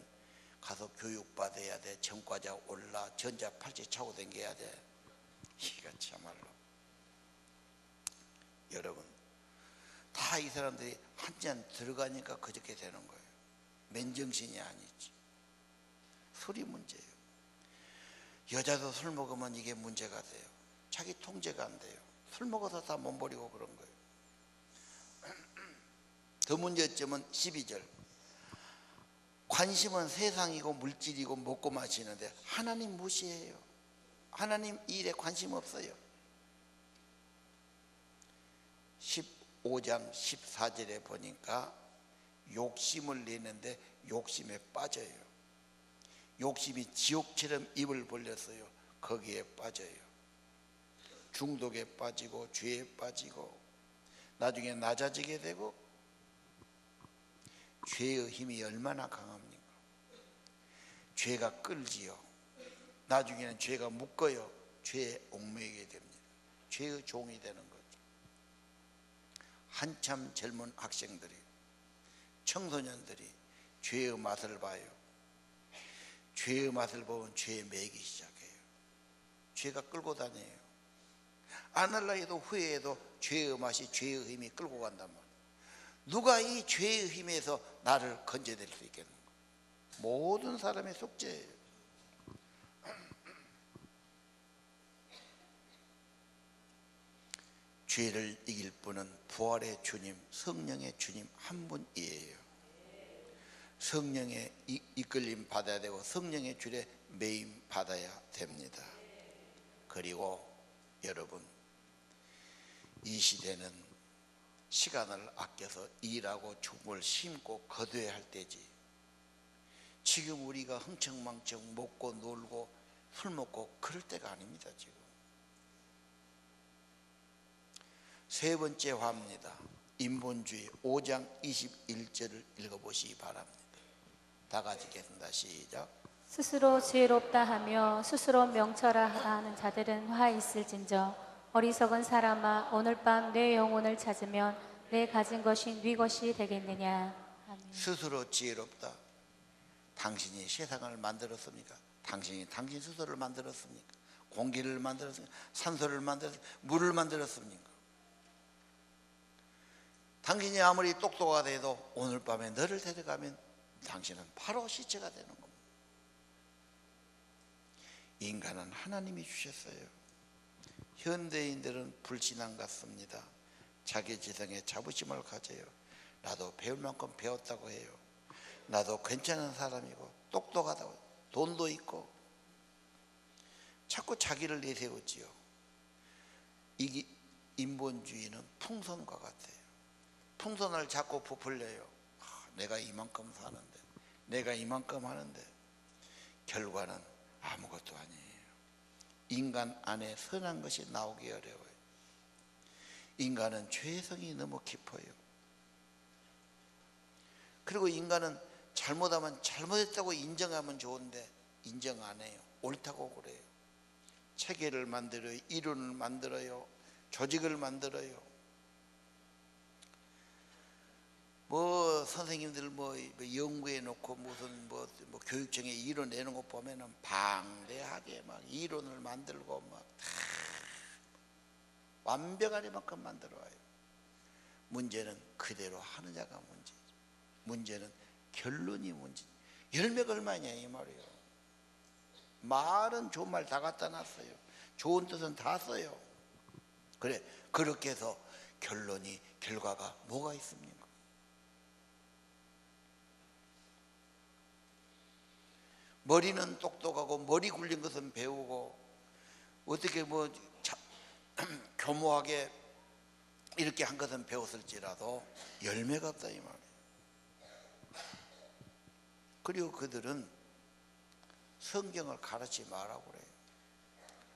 가서 교육받아야 돼. 전과자 올라 전자 팔찌 차고 다녀야 돼. 이거 참말로 여러분 다 이 사람들이 한 잔 들어가니까 그렇게 되는 거예요. 맨정신이 아니지. 술이 문제예요. 여자도 술 먹으면 이게 문제가 돼요. 자기 통제가 안 돼요. 술 먹어서 다 몸버리고 그런 거예요. 더 문제점은 12절. 관심은 세상이고 물질이고 먹고 마시는데 하나님 무시해요. 하나님 일에 관심 없어요. 15장 14절에 보니까 욕심을 내는데 욕심에 빠져요. 욕심이 지옥처럼 입을 벌렸어요. 거기에 빠져요. 중독에 빠지고 죄에 빠지고 나중에 낮아지게 되고. 죄의 힘이 얼마나 강합니까? 죄가 끌지요. 나중에는 죄가 묶어요. 죄에 얽매이게 됩니다. 죄의 종이 되는 거죠. 한참 젊은 학생들이, 청소년들이 죄의 맛을 봐요. 죄의 맛을 보면 죄에 매이기 시작해요. 죄가 끌고 다녀요. 안 할라 해도 후회해도 죄의 맛이 죄의 힘이 끌고 간단 말이에요. 누가 이 죄의 힘에서 나를 건져낼 수 있겠는가? 모든 사람의 속죄예요. 죄를 이길 분은 부활의 주님, 성령의 주님 한 분이에요. 성령의 이끌림 받아야 되고 성령의 줄에 매임 받아야 됩니다. 그리고 여러분, 이 시대는 시간을 아껴서 일하고 죽을 심고 거둬야 할 때지. 지금 우리가 흥청망청 먹고 놀고 술 먹고 그럴 때가 아닙니다. 지금 세 번째 화입니다. 인본주의 5장 21절을 읽어보시기 바랍니다. 다 같이 읽겠습니다. 시작. 스스로 지혜롭다 하며 스스로 명철하다 하는 자들은 화 있을진저 어리석은 사람아 오늘 밤 내 영혼을 찾으면 내 가진 것이 네 것이 되겠느냐. 아멘. 스스로 지혜롭다. 당신이 세상을 만들었습니까? 당신이 당신 스스로를 만들었습니까? 공기를 만들었습니까? 산소를 만들었습니까? 물을 만들었습니까? 당신이 아무리 똑똑하다 해도 오늘 밤에 너를 데려가면 당신은 바로 시체가 되는 겁니다. 인간은 하나님이 주셨어요. 현대인들은 불신앙 같습니다. 자기 지성에 자부심을 가져요. 나도 배울 만큼 배웠다고 해요. 나도 괜찮은 사람이고 똑똑하다고, 돈도 있고, 자꾸 자기를 내세우지요. 이게 인본주의는 풍선과 같아요. 풍선을 자꾸 부풀려요. 내가 이만큼 사는데, 내가 이만큼 하는데, 결과는 아무것도 아니에요. 인간 안에 선한 것이 나오기 어려워요. 인간은 죄성이 너무 깊어요. 그리고 인간은 잘못하면 잘못했다고 인정하면 좋은데 인정 안 해요. 옳다고 그래요. 체계를 만들어요. 이론을 만들어요. 조직을 만들어요. 뭐 선생님들 뭐 연구해 놓고 무슨 뭐 교육청에 이론 내는 거 보면은 방대하게 막 이론을 만들고 막 다 완벽하게만큼 만들어 와요. 문제는 그대로 하느냐가 문제죠. 문제는 결론이 문제. 열매가 얼마냐 이 말이에요. 말은 좋은 말 다 갖다 놨어요. 좋은 뜻은 다 써요. 그래, 그렇게 해서 결과가 뭐가 있습니까? 머리는 똑똑하고 머리 굴린 것은 배우고 어떻게 뭐 교모하게 이렇게 한 것은 배웠을지라도 열매가 없다 이 말이에요. 그리고 그들은 성경을 가르치지 말라고 그래요.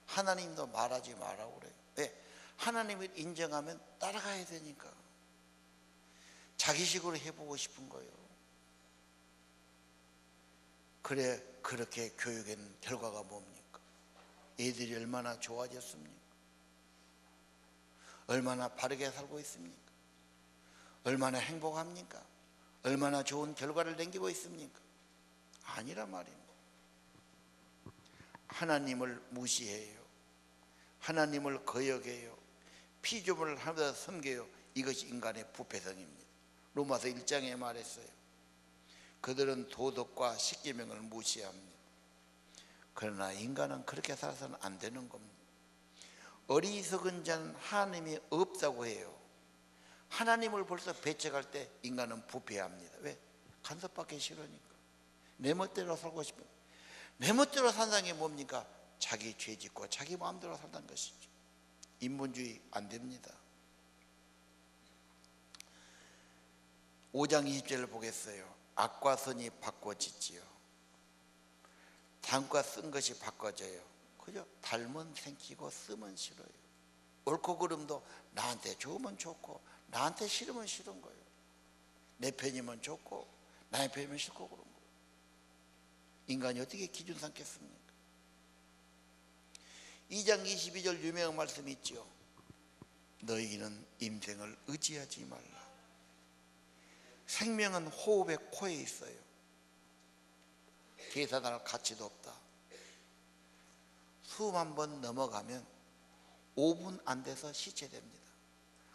하나님도 말하지 말라고 그래요. 왜? 하나님을 인정하면 따라가야 되니까. 자기식으로 해보고 싶은 거예요. 그래, 그렇게 교육한 결과가 뭡니까? 애들이 얼마나 좋아졌습니까? 얼마나 바르게 살고 있습니까? 얼마나 행복합니까? 얼마나 좋은 결과를 남기고 있습니까? 아니란 말입니다. 하나님을 무시해요. 하나님을 거역해요. 피조물을 하나도 섬겨요. 이것이 인간의 부패성입니다. 로마서 1장에 말했어요. 그들은 도덕과 십계명을 무시합니다. 그러나 인간은 그렇게 살아서는 안 되는 겁니다. 어리석은 자는 하나님이 없다고 해요. 하나님을 벌써 배척할 때 인간은 부패합니다. 왜? 간섭받기 싫으니까. 내 멋대로 살고 싶은. 내 멋대로 산다는 게 뭡니까? 자기 죄 짓고 자기 마음대로 산다는 것이죠. 인본주의 안 됩니다. 5장 20절을 보겠어요. 악과 선이 바꿔지지요. 단과 쓴 것이 바꿔져요. 그죠? 닮은 생기고 쓰면 싫어요. 옳고 그름도 나한테 좋으면 좋고 나한테 싫으면 싫은 거예요. 내 편이면 좋고 나의 편이면 싫고 그런 거예요. 인간이 어떻게 기준 삼겠습니까? 2장 22절 유명한 말씀이 있죠. 너희는 인생을 의지하지 말라. 생명은 호흡의 코에 있어요. 계산할 가치도 없다. 숨 한 번 넘어가면 5분 안 돼서 시체됩니다.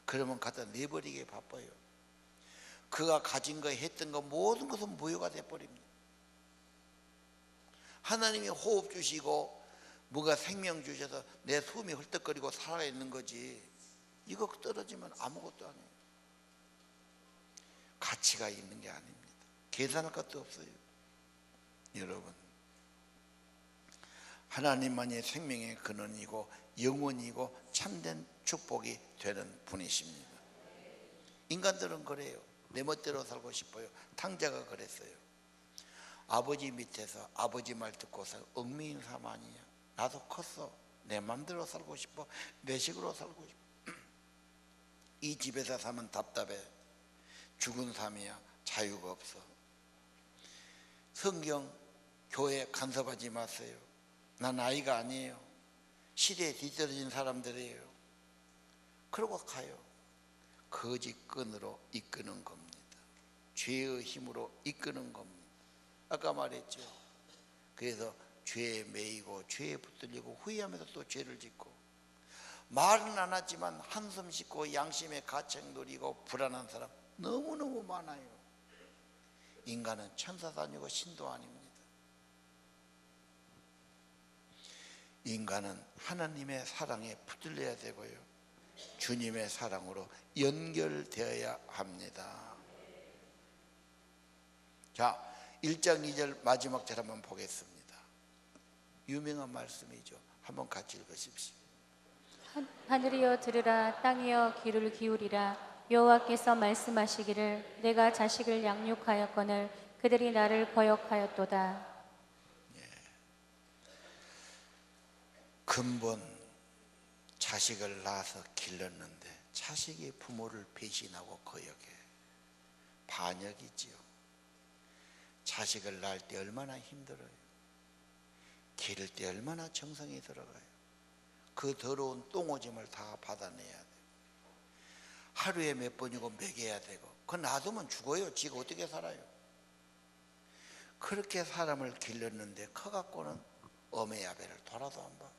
그러면 갖다 내버리기에 바빠요. 그가 가진 거 했던 거 모든 것은 무효가 돼버립니다. 하나님이 호흡 주시고 뭐가 생명 주셔서 내 숨이 헐떡거리고 살아있는 거지, 이거 떨어지면 아무것도 아니에요. 가치가 있는 게 아닙니다. 계산할 것도 없어요. 여러분, 하나님만이 생명의 근원이고 영원이고 참된 축복이 되는 분이십니다. 인간들은 그래요. 내 멋대로 살고 싶어요. 탕자가 그랬어요. 아버지 밑에서 아버지 말 듣고서 얽매인 삶 아니냐. 나도 컸어. 내 맘대로 살고 싶어. 내 식으로 살고 싶어. 이 집에서 사면 답답해. 죽은 삶이야. 자유가 없어. 성경 교회 간섭하지 마세요. 난 아이가 아니에요. 시대에 뒤떨어진 사람들이에요. 그러고 가요. 거짓 끈으로 이끄는 겁니다. 죄의 힘으로 이끄는 겁니다. 아까 말했죠. 그래서 죄에 매이고 죄에 붙들리고 후회하면서 또 죄를 짓고, 말은 안 하지만 한숨 씻고 양심의 가책 누리고 불안한 사람 너무너무 많아요. 인간은 천사도 아니고 신도 아닙니다. 인간은 하나님의 사랑에 붙들려야 되고요, 주님의 사랑으로 연결되어야 합니다. 자, 1장 2절 마지막 절 한번 보겠습니다. 유명한 말씀이죠. 한번 같이 읽으십시오. 하늘이여 들으라, 땅이여 귀를 기울이라. 여호와께서 말씀하시기를 내가 자식을 양육하였거늘 그들이 나를 거역하였도다. 근본 자식을 낳아서 길렀는데 자식이 부모를 배신하고 거역해. 반역이지요. 자식을 낳을 때 얼마나 힘들어요. 기를 때 얼마나 정성이 들어가요. 그 더러운 똥오줌을 다 받아내야 돼요. 하루에 몇 번이고 먹여야 되고, 그거 놔두면 죽어요. 지가 어떻게 살아요. 그렇게 사람을 길렀는데 커갖고는 어메야배를 돌아도 안 봐.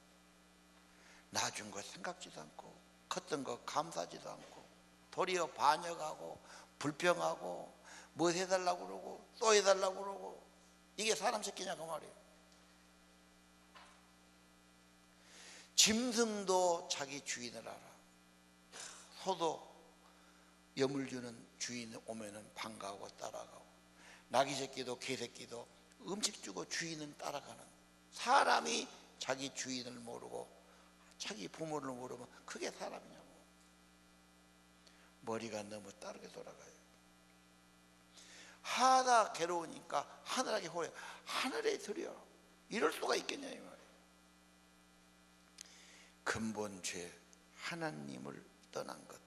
낳아준 거 생각지도 않고, 컸던 거 감사지도 않고, 도리어 반역하고 불평하고 뭐 해달라고 그러고 또 해달라고 그러고. 이게 사람 새끼냐고 말이에요. 짐승도 자기 주인을 알아. 소도 염을 주는 주인 오면은 반가워 따라가고, 나귀 새끼도 개 새끼도 음식 주고 주인은 따라가는. 사람이 자기 주인을 모르고 자기 부모를 모르면 그게 사람이냐고. 머리가 너무 빠르게 돌아가요. 하다 괴로우니까 하늘에게 호여, 하늘에 드려. 이럴 수가 있겠냐 이 말이에요. 근본 죄, 하나님을 떠난 것,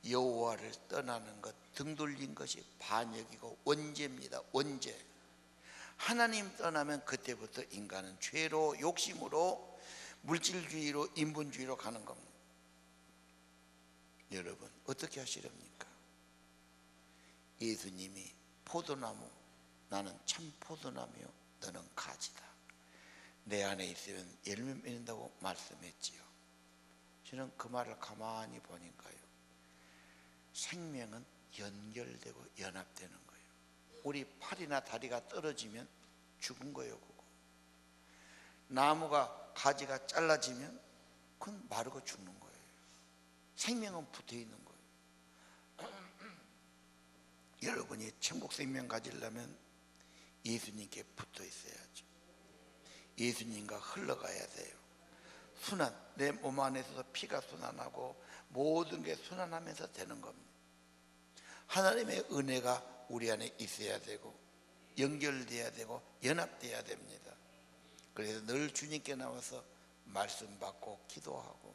여호와를 떠나는 것, 등 돌린 것이 반역이고 원죄입니다. 원죄. 하나님 떠나면 그때부터 인간은 죄로, 욕심으로, 물질주의로, 인본주의로 가는 겁니다. 여러분 어떻게 하시렵니까? 예수님이 포도나무, 나는 참 포도나무요 너는 가지다. 내 안에 있으면 열매 맺는다고 말씀했지요. 저는 그 말을 가만히 보니까요, 생명은 연결되고 연합되는 거예요. 우리 팔이나 다리가 떨어지면 죽은 거예요. 그거. 나무가 가지가 잘라지면 그건 마르고 죽는 거예요. 생명은 붙어 있는 거예요. 여러분이 천국 생명 가지려면 예수님께 붙어 있어야죠. 예수님과 흘러가야 돼요. 순환, 내 몸 안에서도 피가 순환하고 모든 게 순환하면서 되는 겁니다. 하나님의 은혜가 우리 안에 있어야 되고 연결돼야 되고 연합돼야 됩니다. 그래서 늘 주님께 나와서 말씀 받고 기도하고,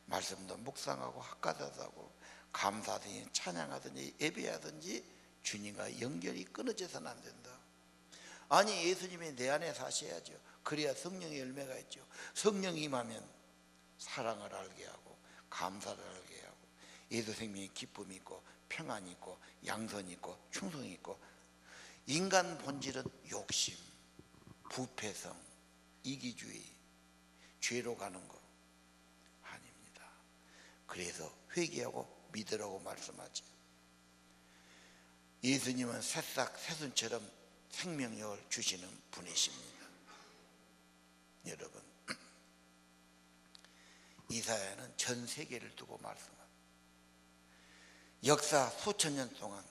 말씀도 묵상하고 학가자도 하고, 감사하든지 찬양하든지 예배하든지 주님과 연결이 끊어져서는 안 된다. 아니, 예수님이 내 안에 사셔야죠. 그래야 성령의 열매가 있죠. 성령이 임하면 사랑을 알게 하고 감사를 알게 하고, 예수 생명의 기쁨이 있고 평안이 있고 양선이 있고 충성이 있고. 인간 본질은 욕심, 부패성, 이기주의, 죄로 가는 거 아닙니다. 그래서 회개하고 믿으라고 말씀하죠. 예수님은 새싹 새순처럼 생명력을 주시는 분이십니다. 여러분, 이사야는 전 세계를 두고 말씀합니다. 역사 수천 년 동안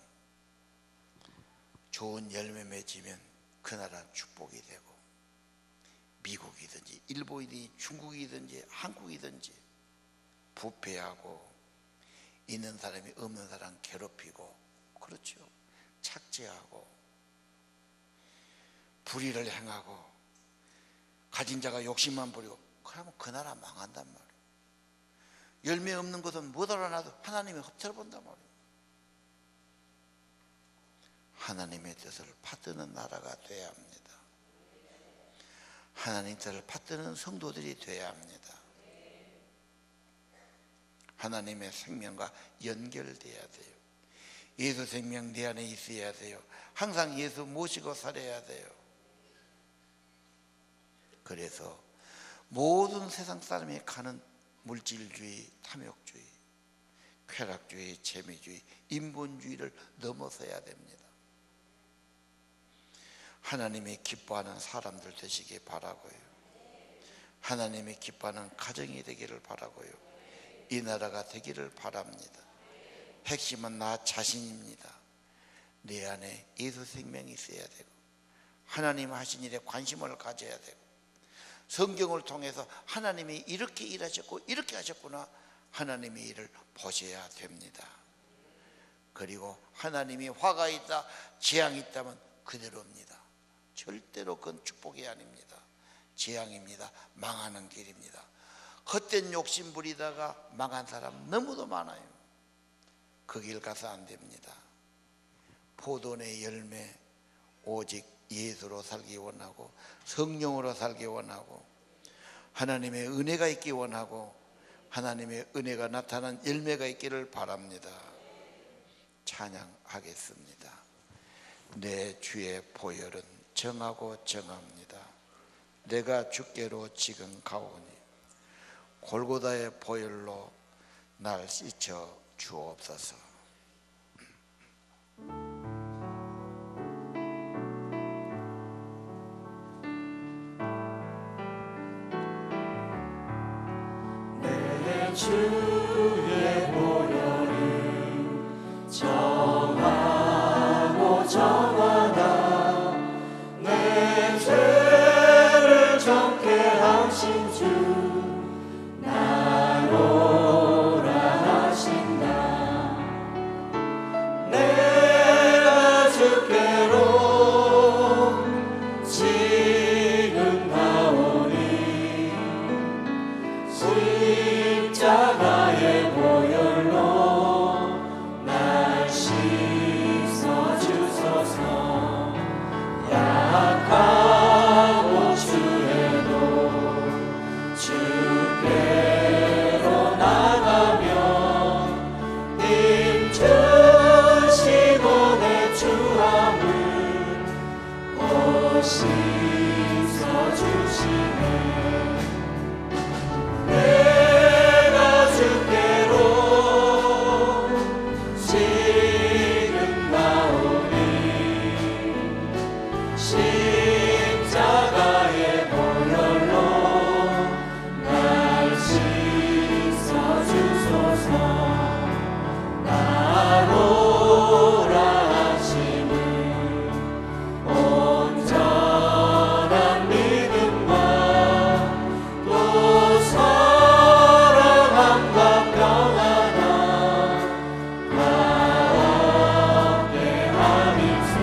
좋은 열매 맺으면 그 나라 축복이 되고, 미국이든지 일본이든지 중국이든지 한국이든지 부패하고 있는 사람이 없는 사람 괴롭히고, 그렇죠, 착취하고 불의를 행하고 가진 자가 욕심만 부리고 그러면 그 나라 망한단 말이에요. 열매 없는 것은 못 알아놔도 하나님이 흡철 본단 말이에요. 하나님의 뜻을 받드는 나라가 되어야 합니다. 하나님 뜻을 받드는 성도들이 되어야 합니다. 하나님의 생명과 연결되어야 돼요. 예수 생명 내 안에 있어야 돼요. 항상 예수 모시고 살아야 돼요. 그래서 모든 세상 사람이 가는 물질주의, 탐욕주의, 쾌락주의, 재미주의, 인본주의를 넘어서야 됩니다. 하나님이 기뻐하는 사람들 되시기 바라고요. 하나님이 기뻐하는 가정이 되기를 바라고요. 이 나라가 되기를 바랍니다. 핵심은 나 자신입니다. 내 안에 예수 생명이 있어야 되고 하나님 하신 일에 관심을 가져야 되고 성경을 통해서 하나님이 이렇게 일하셨고 이렇게 하셨구나 하나님의 일을 보셔야 됩니다. 그리고 하나님이 화가 있다, 재앙이 있다면 그대로입니다. 절대로 그건 축복이 아닙니다. 재앙입니다. 망하는 길입니다. 헛된 욕심 부리다가 망한 사람 너무도 많아요. 그 길 가서 안 됩니다. 포도의 열매 오직 예수로 살기 원하고 성령으로 살기 원하고 하나님의 은혜가 있기 원하고 하나님의 은혜가 나타난 열매가 있기를 바랍니다. 찬양하겠습니다. 내 주의 보혈은 정하고 정합니다. 내가 주께로 지금 가오니 골고다의 보혈로 날 씻어 주옵소서. 내 주의 보혈은 정하고 정하다. 내 죄를 정케 하신 주 나로라 하신다. 내가 주께로 지금 나오니 십자가의 보혈로 날 씻어 주소서. 약하고 주에도 주께로 나가면 힘 주시고 내 주함을 곧 씻어 주시네. 내가 주께로 지금 나오니 십자가의 보혈로 날 씻어 주소서. 나로라 하시는 온전한 믿음과 또 사랑함과 평안함 다 함께 하리세.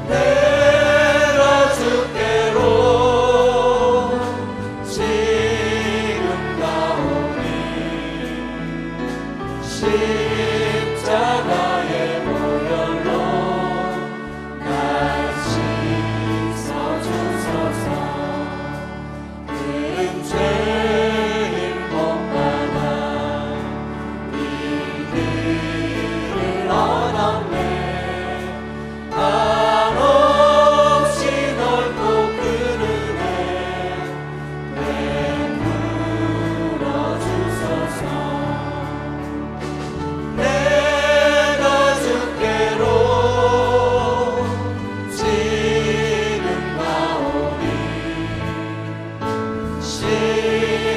내가 주께로 지금 나오니 십자가의 보혈로 날 씻어 주소서. 은죄인 복받아 이 길을 얻었네. 한없이 넓고 큰 은혜 베풀어 주소서. 내가 주께로 지금 나오니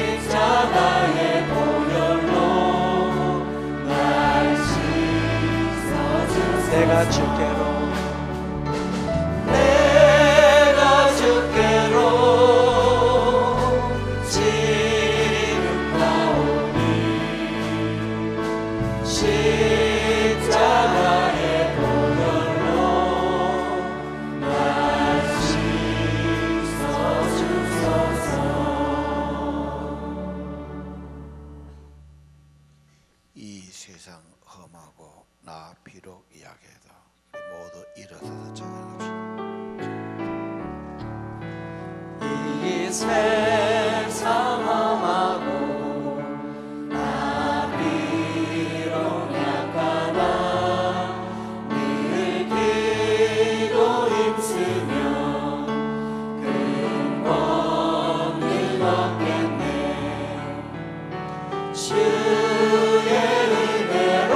십자가의 보혈로 날 씻어 주소서. 내가 주께로 지금 나오니 십자가의 보혈로 날 세상 험하고 나비로 약하나 늘 기도 힘쓰며 근본을 얻겠네. 주의 은혜로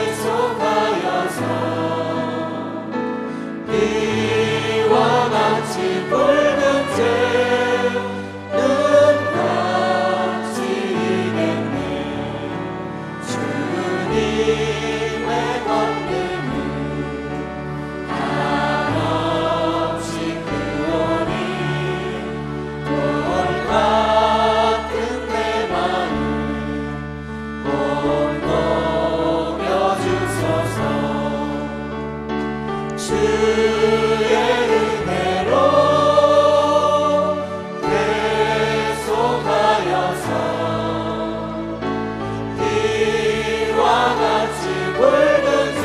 계속하여서 비와 같이 붉은 새 눈같이 이겠네. 주님의 권능은 한없이 크오니 돌 같은 내 마음 꼭 녹여주소서. 주의 은혜로 계속하여서 비와 같이 붉은 새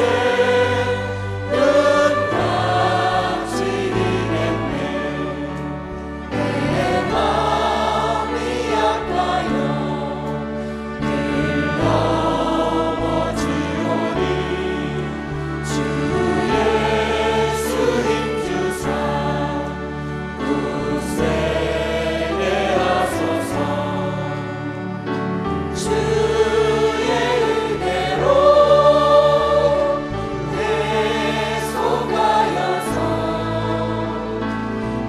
눈같이 이겠네. 내 마음이 약하여 늘 넘어지오니 주 예수 힘주사 굳세게 하소서. 주의 은혜로 계속하여서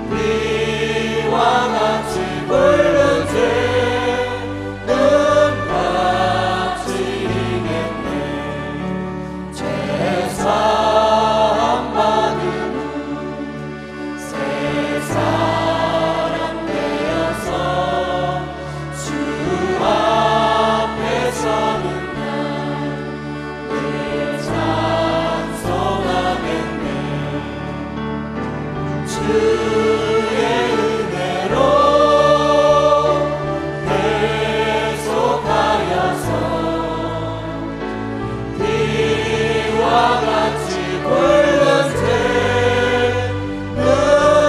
비와 같이 붉은 새 눈같이 이겠네. 죄사함 받은 새 사람 되어서 주 앞에 서는 날 늘 찬송하겠네. 주의 은혜로 계속하여서 비와 같이 붉은 새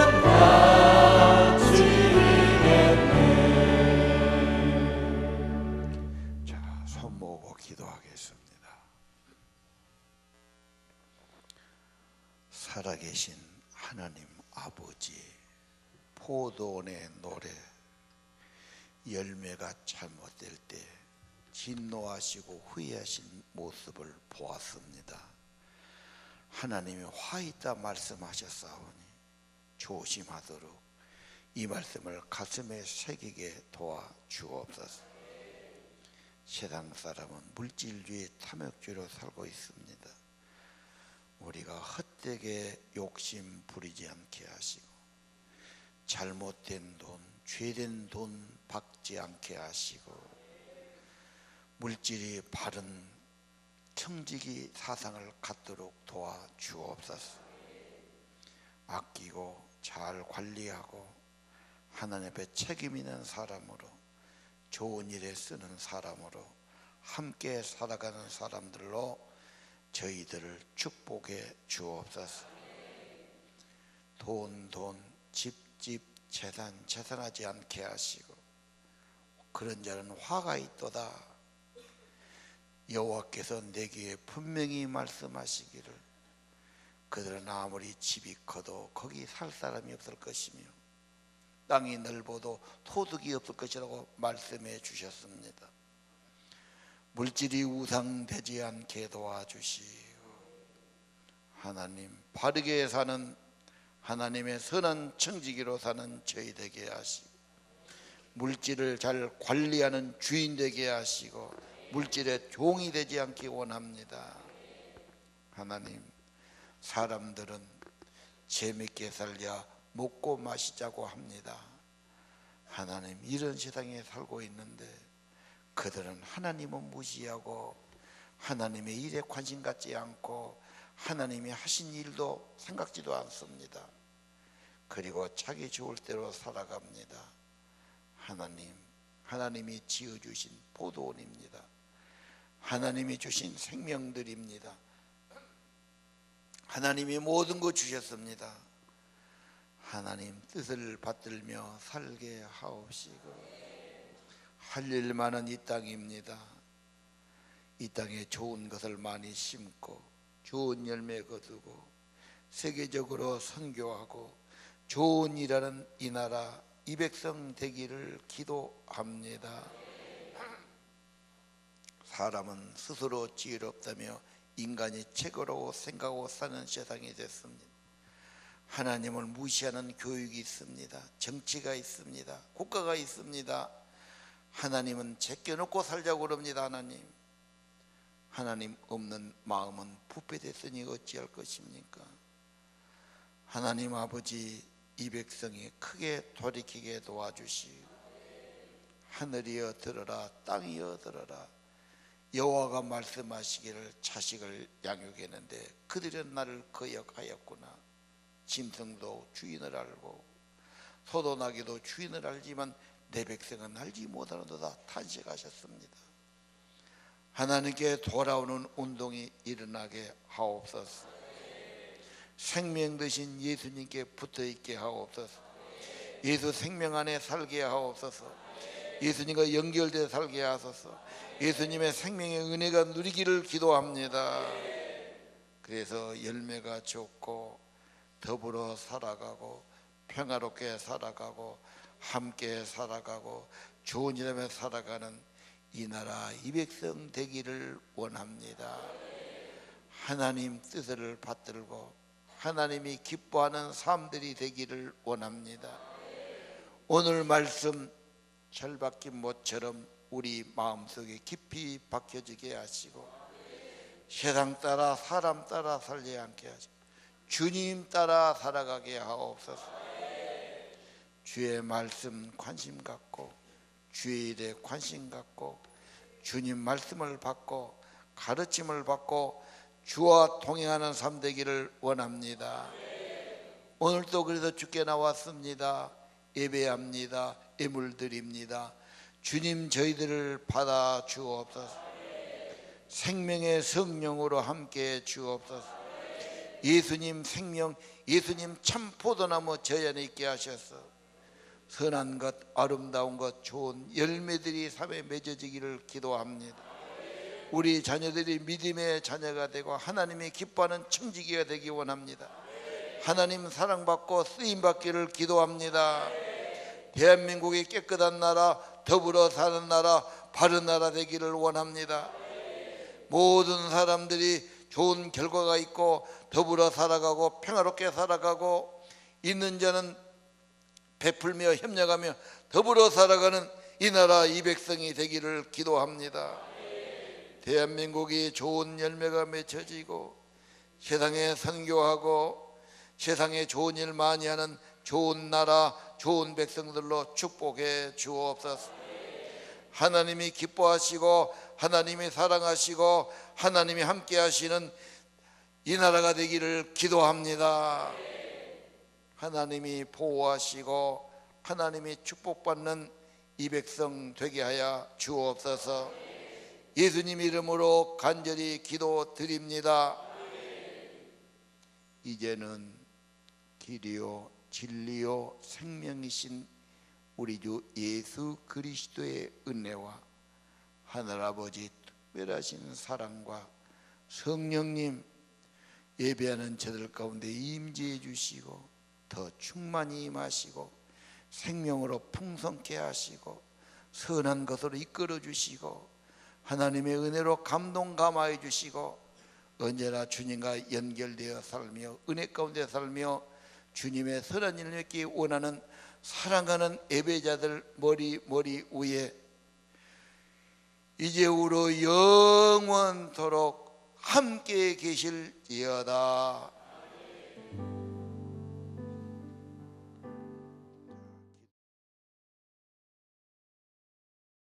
눈같이 이겠네. 자, 손 모으고 기도하겠습니다. 살아계신 하나님 아버지, 포도원의 노래 열매가 잘못될 때 진노하시고 후회하신 모습을 보았습니다. 하나님이 화 있다 말씀하셨사오니 조심하도록 이 말씀을 가슴에 새기게 도와 주옵소서. 세상 사람은 물질주의 탐욕주의로 살고 있습니다. 우리가 헛되게 욕심 부리지 않게 하시고 잘못된 돈, 죄된 돈 받지 않게 하시고 물질이 바른 청지기 사상을 갖도록 도와 주옵소서. 아끼고 잘 관리하고 하나님 앞에 책임 있는 사람으로, 좋은 일에 쓰는 사람으로, 함께 살아가는 사람들로 저희들을 축복해 주옵소서. 돈, 집, 재산하지 않게 하시고 그런 자는 화가 있도다. 여호와께서 내게 분명히 말씀하시기를 그들은 아무리 집이 커도 거기 살 사람이 없을 것이며 땅이 넓어도 토득이 없을 것이라고 말씀해 주셨습니다. 물질이 우상되지 않게 도와주시고 하나님 바르게 사는 하나님의 선한 청지기로 사는 저희 되게 하시고 물질을 잘 관리하는 주인 되게 하시고 물질의 종이 되지 않기 원합니다. 하나님, 사람들은 재밌게 살자 먹고 마시자고 합니다. 하나님, 이런 세상에 살고 있는데 그들은 하나님은 무시하고 하나님의 일에 관심 갖지 않고 하나님이 하신 일도 생각지도 않습니다. 그리고 자기 좋을 대로 살아갑니다. 하나님, 하나님이 지어주신 포도원입니다. 하나님이 주신 생명들입니다. 하나님이 모든 것 주셨습니다. 하나님 뜻을 받들며 살게 하옵시고. 할 일 많은 이 땅입니다. 이 땅에 좋은 것을 많이 심고 좋은 열매 거두고 세계적으로 선교하고 좋은 일하는 이 나라 이 백성 되기를 기도합니다. 사람은 스스로 지혜롭다며 인간이 최고라고 생각하고 사는 세상이 됐습니다. 하나님을 무시하는 교육이 있습니다. 정치가 있습니다. 국가가 있습니다. 하나님은 제껴놓고 살자고 그럽니다. 하나님 없는 마음은 부패됐으니 어찌할 것입니까? 하나님 아버지, 이 백성이 크게 돌이키게 도와주시고, 하늘이여 들어라, 땅이여 들어라. 여호와가 말씀하시기를 자식을 양육했는데 그들은 나를 거역하였구나. 짐승도 주인을 알고 소도 나귀도 주인을 알지만 내 백성은 알지 못하는도다 탄식하셨습니다. 하나님께 돌아오는 운동이 일어나게 하옵소서. 생명 되신 예수님께 붙어있게 하옵소서. 예수 생명 안에 살게 하옵소서. 예수님과 연결되어 살게 하소서. 예수님의 생명의 은혜가 누리기를 기도합니다. 그래서 열매가 좋고 더불어 살아가고 평화롭게 살아가고 함께 살아가고 좋은 일하며 살아가는 이 나라 이 백성 되기를 원합니다. 하나님 뜻을 받들고 하나님이 기뻐하는 삶들이 되기를 원합니다. 오늘 말씀 철박힌 못처럼 우리 마음속에 깊이 박혀지게 하시고 세상 따라 사람 따라 살지 않게 하시고 주님 따라 살아가게 하옵소서. 주의 말씀 관심 갖고 주의 일에 관심 갖고 주님 말씀을 받고 가르침을 받고 주와 동행하는 삶 되기를 원합니다. 오늘도 그래서 주께 나왔습니다. 예배합니다. 예물 드립니다. 주님 저희들을 받아 주옵소서. 생명의 성령으로 함께 주옵소서. 예수님 생명, 예수님 참 포도나무 저희 안에 있게 하셔서 선한 것, 아름다운 것, 좋은 열매들이 삶에 맺어지기를 기도합니다. 우리 자녀들이 믿음의 자녀가 되고 하나님이 기뻐하는 청지기가 되기 원합니다. 하나님 사랑받고 쓰임받기를 기도합니다. 대한민국이 깨끗한 나라, 더불어 사는 나라, 바른 나라 되기를 원합니다. 모든 사람들이 좋은 결과가 있고 더불어 살아가고 평화롭게 살아가고 있는 자는 베풀며 협력하며 더불어 살아가는 이 나라 이 백성이 되기를 기도합니다. 대한민국이 좋은 열매가 맺혀지고 세상에 선교하고 세상에 좋은 일 많이 하는 좋은 나라 좋은 백성들로 축복해 주옵소서. 하나님이 기뻐하시고 하나님이 사랑하시고 하나님이 함께 하시는 이 나라가 되기를 기도합니다. 하나님이 보호하시고 하나님이 축복받는 이 백성 되게 하여 주옵소서. 예수님 이름으로 간절히 기도드립니다. 이제는 길이요 진리요 생명이신 우리 주 예수 그리스도의 은혜와 하늘아버지 특별하신 사랑과 성령님 예배하는 저들 가운데 임재해 주시고 더 충만히 임하시고 생명으로 풍성케 하시고 선한 것으로 이끌어 주시고 하나님의 은혜로 감동 감화해 주시고 언제나 주님과 연결되어 살며 은혜 가운데 살며 주님의 선한 일을 맺기 원하는 사랑하는 예배자들 머리 위에 이제후로 영원토록 함께 계실지어다.